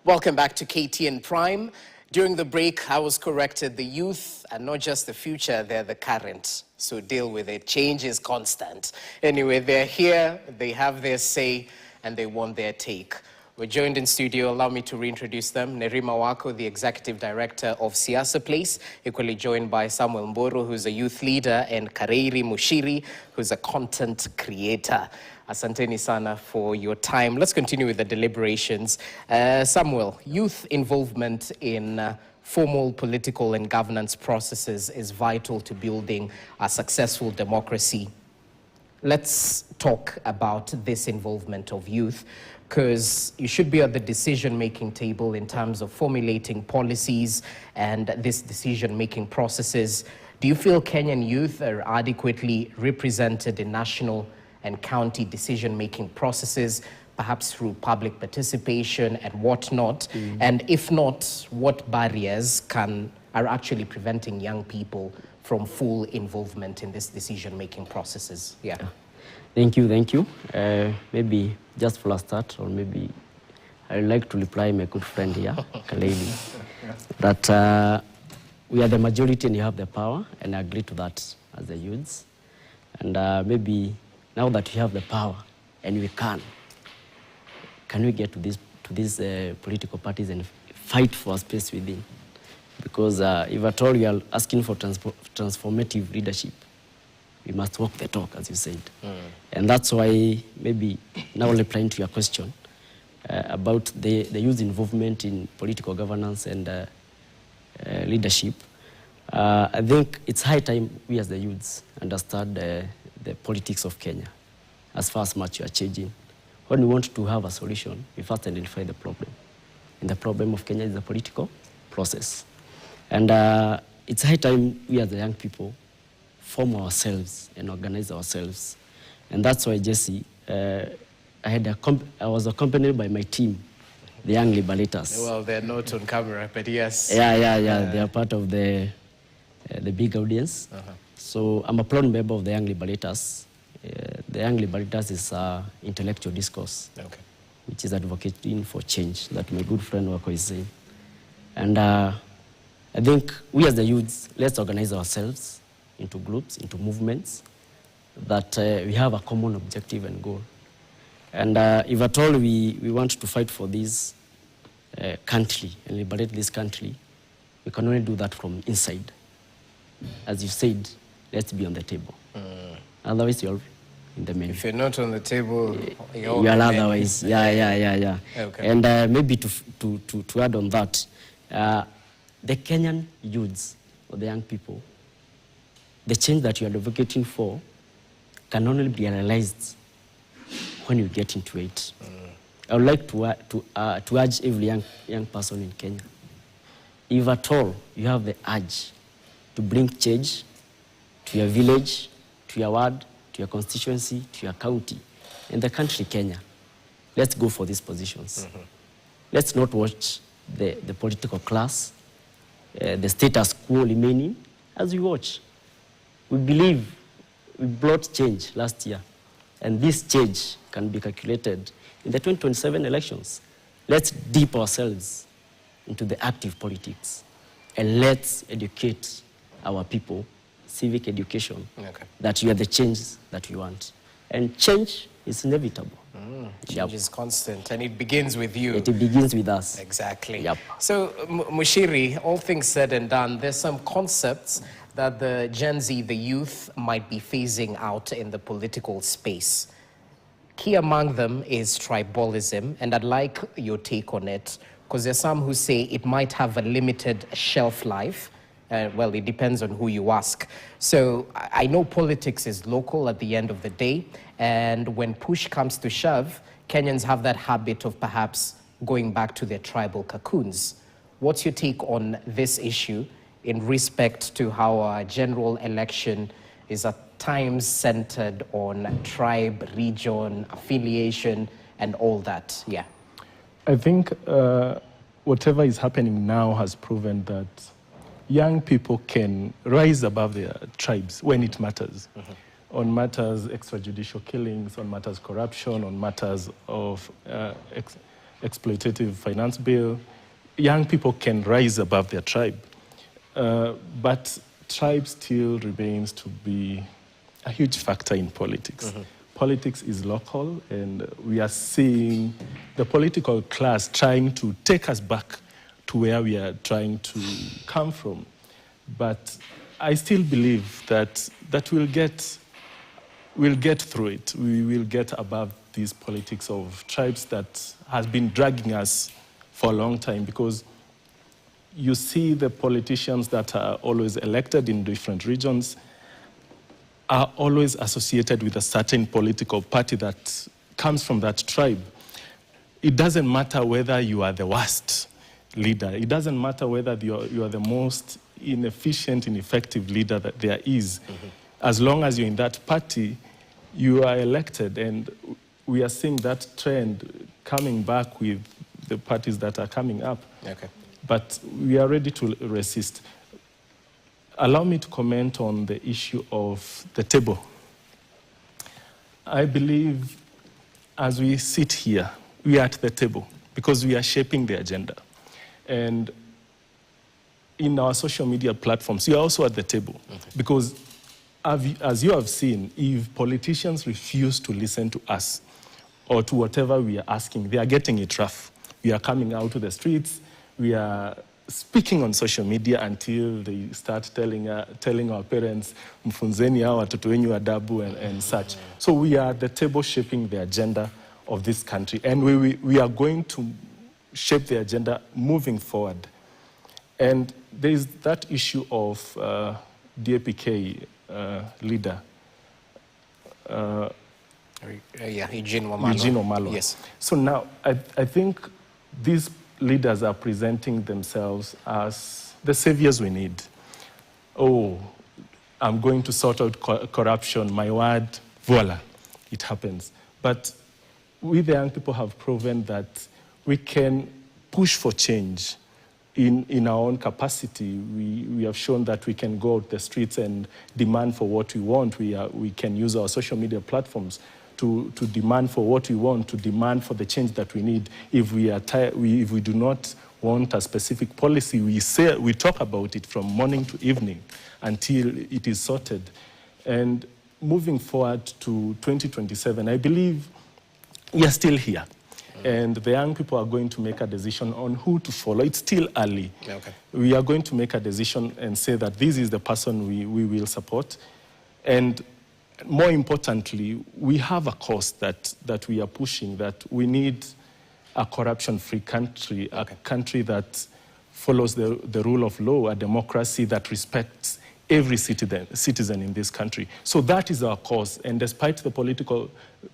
Welcome back to KTN Prime. During the break, I was corrected. The youth are not just the future, they're the current. So deal with it. Change is constant. Anyway, they're here, they have their say, and they want their take. We're joined in studio. Allow me to reintroduce them. Nerima Wako, the Executive Director of Siasa Place, equally joined by Samuel Mboro, who's a youth leader, and Kareiri Mushiri, who's a content creator. Asanteni sana for your time. Let's continue with the deliberations. Samuel, youth involvement in formal political and governance processes is vital to building a successful democracy. Let's talk about this involvement of youth, because you should be at the decision-making table in terms of formulating policies and this decision-making processes. Do you feel Kenyan youth are adequately represented in national and county decision-making processes, perhaps through public participation and whatnot? And if not, what barriers are actually preventing young people from full involvement in this decision-making processes? Yeah. Thank you. Maybe just for a start, or maybe I'd like to reply my good friend here, Kaleli, that we are the majority and you have the power, and I agree to that as the youths. And maybe now that we have the power and we can we get to these political parties and fight for a space within? Because if at all we are asking for transformative leadership, we must walk the talk, as you said. And that's why maybe now replying to your question about the youth involvement in political governance and leadership, I think it's high time we as the youths understand the politics of Kenya as far as much you are changing. When we want to have a solution, we first identify the problem. And the problem of Kenya is the political process. And it's high time we as the young people form ourselves and organize ourselves. And that's why, Jesse, I was accompanied by my team, the Young Liberators. Well, they're not on camera, but yes. Yeah. They are part of the big audience. So I'm a proud member of the Young Liberators. The Young Liberators is intellectual discourse, which is advocating for change, that my good friend Wako is saying. And I think we as the youths, let's organize ourselves into groups, into movements, that we have a common objective and goal. And if at all we want to fight for this country and liberate this country, we can only do that from inside. As you said, let's be on the table. Otherwise, you're in the menu. If you're not on the table, you're otherwise. Yeah. Okay. And maybe to add on that, the Kenyan youths, or the young people, the change that you are advocating for can only be realized when you get into it. I would like to urge every young person in Kenya, if at all you have the urge to bring change to your village, to your ward, to your constituency, to your county, and the country Kenya, let's go for these positions. Let's not watch the political class, the status quo remaining as we watch. We believe we brought change last year, and this change can be calculated in the 2027 elections. Let's dip ourselves into the active politics, and let's educate our people, civic education, that you are the change that we want. And change is inevitable. Change is constant, and it begins with you. It begins with us. Exactly. Yep. So, Mushiri, all things said and done, there's some concepts that the Gen Z, the youth, might be phasing out in the political space. Key among them is tribalism, and I'd like your take on it, because there's some who say it might have a limited shelf life. Well, it depends on who you ask. So I know politics is local at the end of the day, and when push comes to shove, Kenyans have that habit of perhaps going back to their tribal cocoons. What's your take on this issue in respect to how our general election is at times centered on tribe, region, affiliation, and all that? Yeah. I think whatever is happening now has proven that young people can rise above their tribes when it matters. On matters extrajudicial killings, on matters corruption, on matters of exploitative finance bill, young people can rise above their tribe. But tribe still remains to be a huge factor in politics. Politics is local, and we are seeing the political class trying to take us back to where we are trying to come from. But I still believe that we'll get through it. We will get above these politics of tribes that has been dragging us for a long time, because you see the politicians that are always elected in different regions are always associated with a certain political party that comes from that tribe. It doesn't matter whether you are the worst leader. It doesn't matter whether you are the most inefficient, ineffective leader that there is. As long as you're in that party, you are elected. And we are seeing that trend coming back with the parties that are coming up. Okay. But we are ready to resist. Allow me to comment on the issue of the table. I believe as we sit here, we are at the table because we are shaping the agenda. And in our social media platforms, you are also at the table. Because as you have seen, if politicians refuse to listen to us or to whatever we are asking, they are getting it rough. We are coming out to the streets. We are speaking on social media until they start telling our parents, mfunzeni hao watoto wenyu adabu and such. So we are at the table shaping the agenda of this country. And we are going to shape the agenda moving forward. And there is that issue of DAPK leader. Eugene Wamalo. Eugene Wamalo. Yes. So now I think these leaders are presenting themselves as the saviors we need. Oh, I'm going to sort out corruption, my word, voila, it happens. But we, the young people, have proven that we can push for change in our own capacity. We have shown that we can go out the streets and demand for what we want. We can use our social media platforms to demand for what we want, to demand for the change that we need. If we do not want a specific policy, we talk about it from morning to evening until it is sorted. And moving forward to 2027, I believe we are still here. And the young people are going to make a decision on who to follow. It's still early. Okay. We are going to make a decision and say that this is the person we will support. And more importantly, we have a cause that we are pushing, that we need a corruption-free country, a country that follows the rule of law, a democracy that respects every citizen in this country. So that is our cause. And despite the political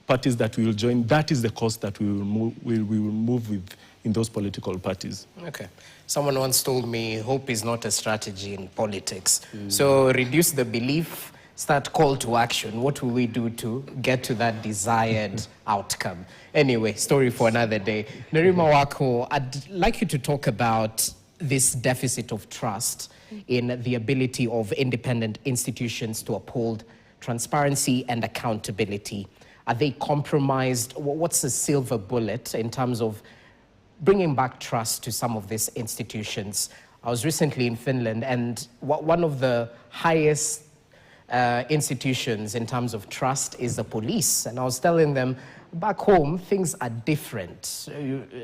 parties that we will join, that is the cause that we will move with in those political parties. Okay. Someone once told me, hope is not a strategy in politics. So reduce the belief, start call to action. What will we do to get to that desired outcome? Anyway, story for another day. Nerima Wako, I'd like you to talk about this deficit of trust in the ability of independent institutions to uphold transparency and accountability. Are they compromised? What's the silver bullet in terms of bringing back trust to some of these institutions? I was recently in Finland, and one of the highest institutions in terms of trust is the police. And I was telling them, back home, things are different.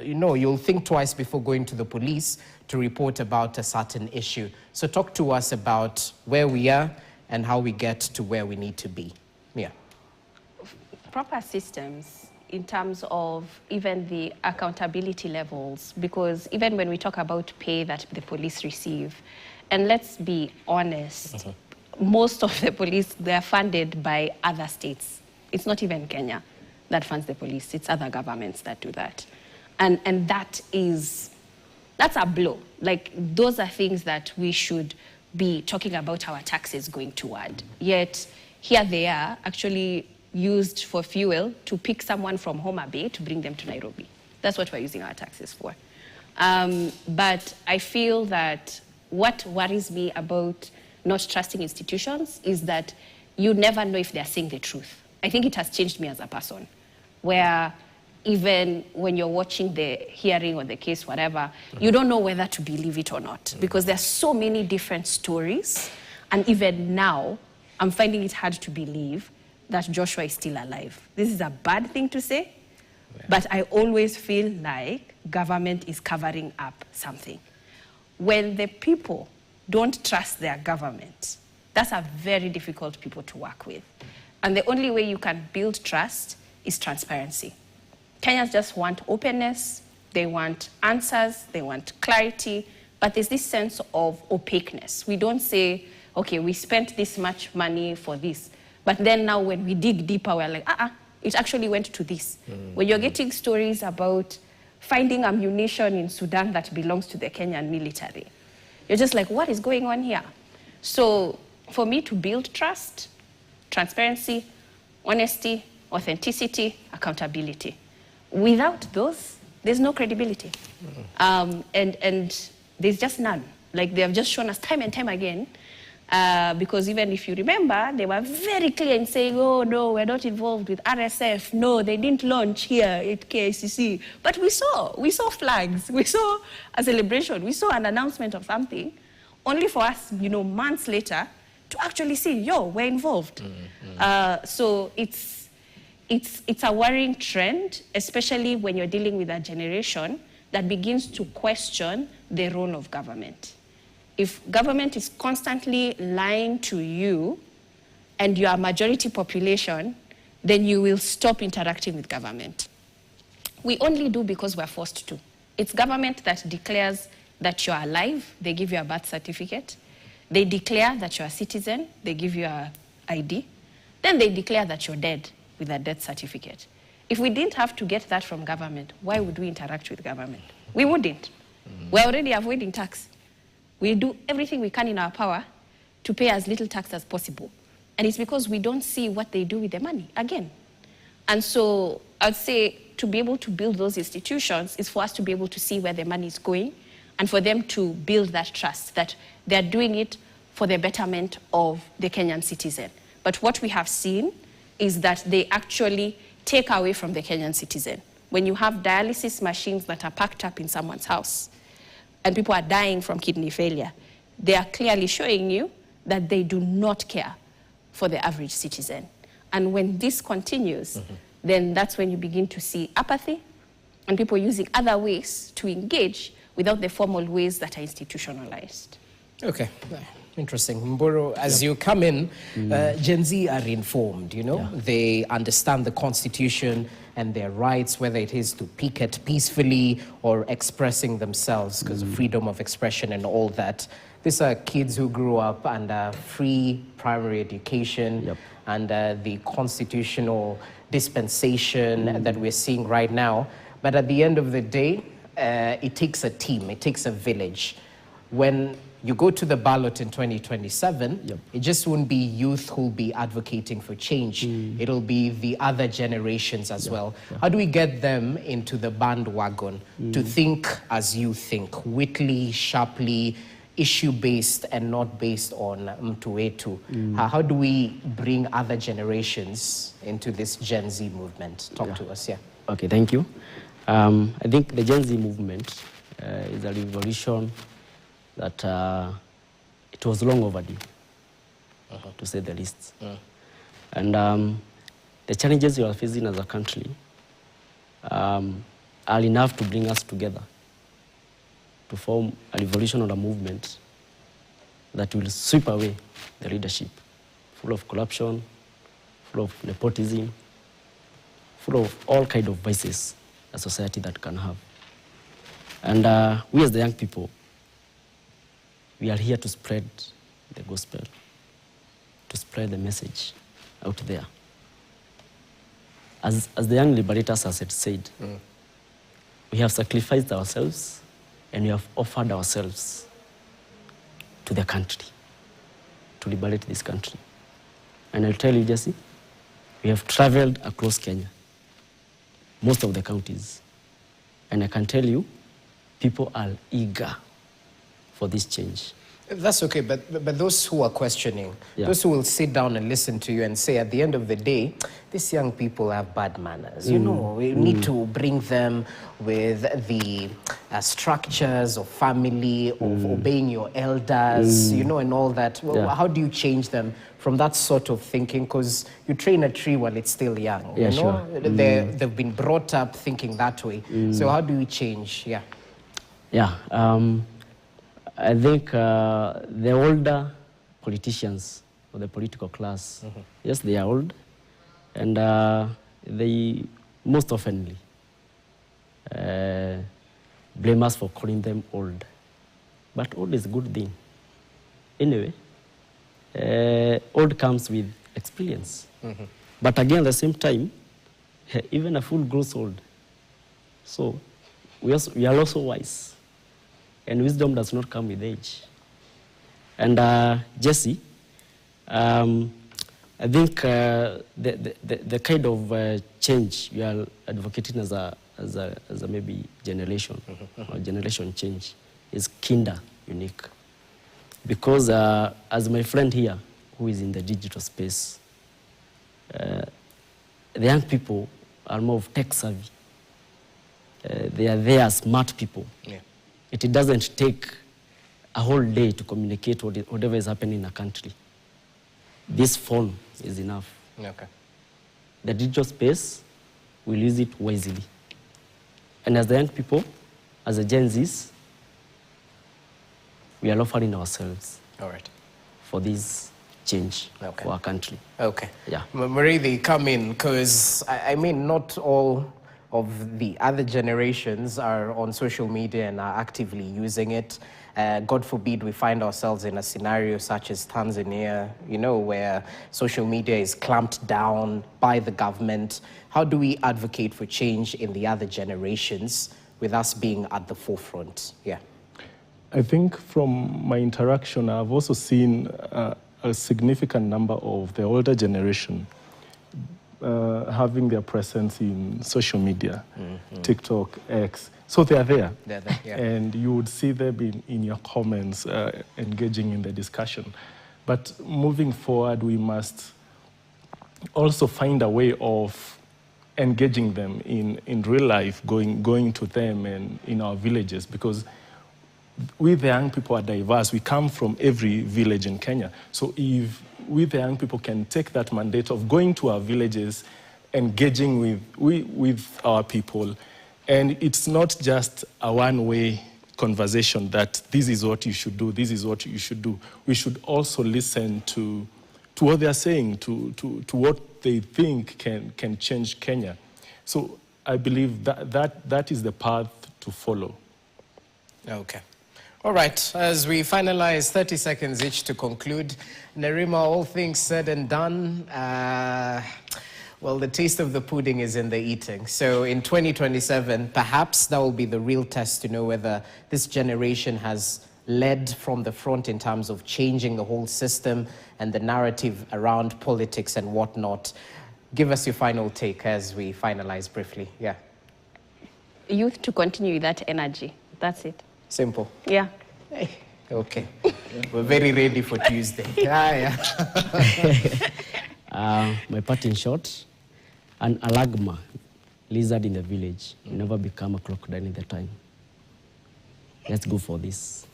You'll think twice before going to the police to report about a certain issue. So talk to us about where we are and how we get to where we need to be. Yeah. Proper systems in terms of even the accountability levels, because even when we talk about pay that the police receive, and let's be honest, most of the police, they're funded by other states. It's not even Kenya that funds the police. It's other governments that do that. And that's a blow. Like, those are things that we should be talking about our taxes going toward. Yet, here they are actually used for fuel to pick someone from Homa Bay to bring them to Nairobi. That's what we're using our taxes for. But I feel that what worries me about not trusting institutions is that you never know if they're saying the truth. I think it has changed me as a person, where even when you're watching the hearing or the case, whatever, you don't know whether to believe it or not, because there's so many different stories. And even now, I'm finding it hard to believe that Joshua is still alive. This is a bad thing to say, but I always feel like government is covering up something. When the people don't trust their government, that's a very difficult people to work with. And the only way you can build trust is transparency. Kenyans just want openness, they want answers, they want clarity, but there's this sense of opaqueness. We don't say, okay, we spent this much money for this, but then now when we dig deeper, we're like, it actually went to this. When you're getting stories about finding ammunition in Sudan that belongs to the Kenyan military, you're just like, what is going on here? So for me to build trust, transparency, honesty, authenticity, accountability. Without those, there's no credibility. And there's just none. Like they have just shown us time and time again, because even if you remember, they were very clear in saying, oh no, we're not involved with RSF. No, they didn't launch here at KICC. But we saw flags, we saw a celebration, we saw an announcement of something, only for us, months later, to actually see, we're involved. So it's a worrying trend, especially when you're dealing with a generation that begins to question the role of government. If government is constantly lying to you and you are a majority population, then you will stop interacting with government. We only do because we're forced to. It's government that declares that you're alive, they give you a birth certificate. They declare that you're a citizen, they give you an ID. Then they declare that you're dead with a death certificate. If we didn't have to get that from government, why would we interact with government? We wouldn't. We're already avoiding tax. We do everything we can in our power to pay as little tax as possible. And it's because we don't see what they do with the money, again. And so I'd say to be able to build those institutions is for us to be able to see where the money is going and for them to build that trust, that they're doing it for the betterment of the Kenyan citizen. But what we have seen is that they actually take away from the Kenyan citizen. When you have dialysis machines that are packed up in someone's house and people are dying from kidney failure, they are clearly showing you that they do not care for the average citizen. And when this continues, then that's when you begin to see apathy and people using other ways to engage without the formal ways that are institutionalized. Okay. Interesting. Mboro, as you come in, Gen Z are informed, They understand the Constitution and their rights, whether it is to picket peacefully or expressing themselves because of freedom of expression and all that. These are kids who grew up under free primary education and the constitutional dispensation that we're seeing right now. But at the end of the day, it takes a team, it takes a village. When you go to the ballot in 2027, it just won't be youth who'll be advocating for change. It'll be the other generations as well. How do we get them into the bandwagon to think as you think, witty, sharply, issue-based and not based on mtu? How do we bring other generations into this Gen Z movement? Talk to us, Okay, thank you. I think the Gen Z movement is a revolution that it was long overdue, to say the least. And the challenges we are facing as a country are enough to bring us together to form a revolution or a movement that will sweep away the leadership, full of corruption, full of nepotism, full of all kinds of vices a society that can have. And we as the young people, we are here to spread the gospel, to spread the message out there. As the young liberators has said, we have sacrificed ourselves and we have offered ourselves to the country, to liberate this country. And I'll tell you, Jesse, we have traveled across Kenya, most of the counties. And I can tell you, people are eager for this change. That's okay, but those who are questioning, those who will sit down and listen to you and say, at the end of the day, these young people have bad manners. You know, we need to bring them with the structures of family, of obeying your elders, you know, and all that. Well, how do you change them from that sort of thinking? Because you train a tree while it's still young. Yeah, you know? sure. They've been brought up thinking that way. So how do we change? Yeah. I think the older politicians or the political class, yes, they are old, and they most oftenly blame us for calling them old. But old is a good thing. Anyway, old comes with experience. But again, at the same time, even a fool grows old. So we are also wise. And wisdom does not come with age. And Jesse, I think the kind of change you are advocating as a maybe generation or generation change is kinder unique. Because as my friend here, who is in the digital space, the young people are more of tech savvy. They are smart people. Yeah. It doesn't take a whole day to communicate whatever is happening in a country. This phone is enough. Okay. The digital space, we'll use it wisely. And as the young people, as the Gen Zs, we are offering ourselves for this change for our country. Okay. Yeah. Muriithi, come in, because I mean, not all of the other generations are on social media and are actively using it. God forbid we find ourselves in a scenario such as Tanzania, you know, where social media is clamped down by the government. How do we advocate for change in the other generations with us being at the forefront? Yeah. I think from my interaction, I've also seen a significant number of the older generation having their presence in social media, TikTok, X. So they are there. They're there, yeah. And you would see them in your comments, engaging in the discussion. But moving forward, we must also find a way of engaging them in real life, going to them and in our villages, because we the young people are diverse. We come from every village in Kenya. So if we the young people can take that mandate of going to our villages, engaging with our people, and it's not just a one-way conversation that this is what you should do, this is what you should do. We should also listen to what they are saying, to what they think can change Kenya. So I believe that is the path to follow. Okay. All right, as we finalize, 30 seconds each to conclude. Nerima, all things said and done, well, the taste of the pudding is in the eating. So in 2027, perhaps that will be the real test to know whether this generation has led from the front in terms of changing the whole system and the narrative around politics and whatnot. Give us your final take as we finalize briefly. Yeah. Youth to continue with that energy. That's it. Simple. Yeah. Hey, okay. We're very ready for Tuesday. My part in short, an alagma, lizard in the village, will never become a crocodile in the time. Let's go for this.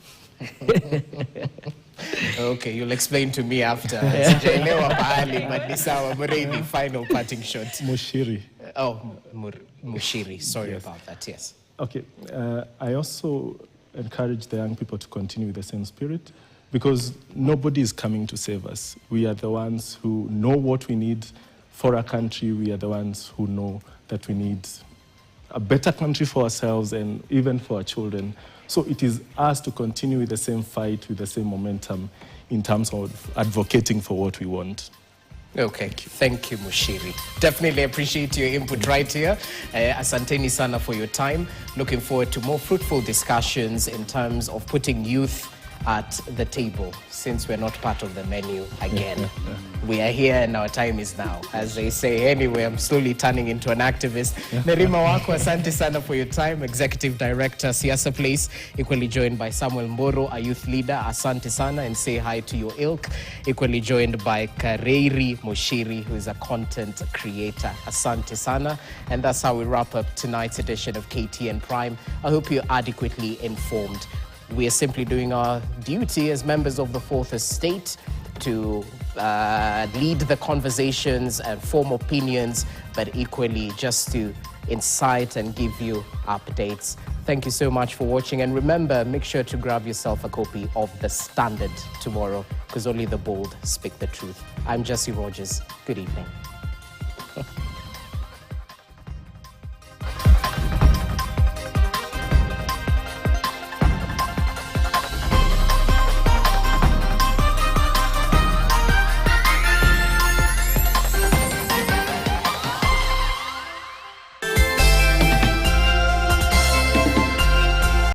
Okay, you'll explain to me after. Sijaelewa pahali, but ni sawa. Muriithi, final parting shot. Mushiri. Mushiri. Sorry about that, yes. Okay, I also encourage the young people to continue with the same spirit, because nobody is coming to save us. We are the ones who know what we need for our country. We are the ones who know that we need a better country for ourselves and even for our children. So it is us to continue with the same fight, with the same momentum in terms of advocating for what we want. Okay, thank you, Mushiri. Definitely appreciate your input right here. Asanteni sana for your time. Looking forward to more fruitful discussions in terms of putting youth at the table, since we're not part of the menu again. We are here and our time is now, as they say. Anyway, I'm slowly turning into an activist. Nerima Wako, asante sana for your time. Executive Director, Siasa Place, equally joined by Samuel Mboro, a youth leader. Asante sana, and say hi to your ilk. Equally joined by Kareiri Moshiri, who is a content creator. Asante sana. And that's how we wrap up tonight's edition of KTN Prime. I hope you're adequately informed. We are simply doing our duty as members of the Fourth Estate to lead the conversations and form opinions, but equally just to incite and give you updates. Thank you so much for watching. And remember, make sure to grab yourself a copy of The Standard tomorrow, because only the bold speak the truth. I'm Jesse Rogers. Good evening.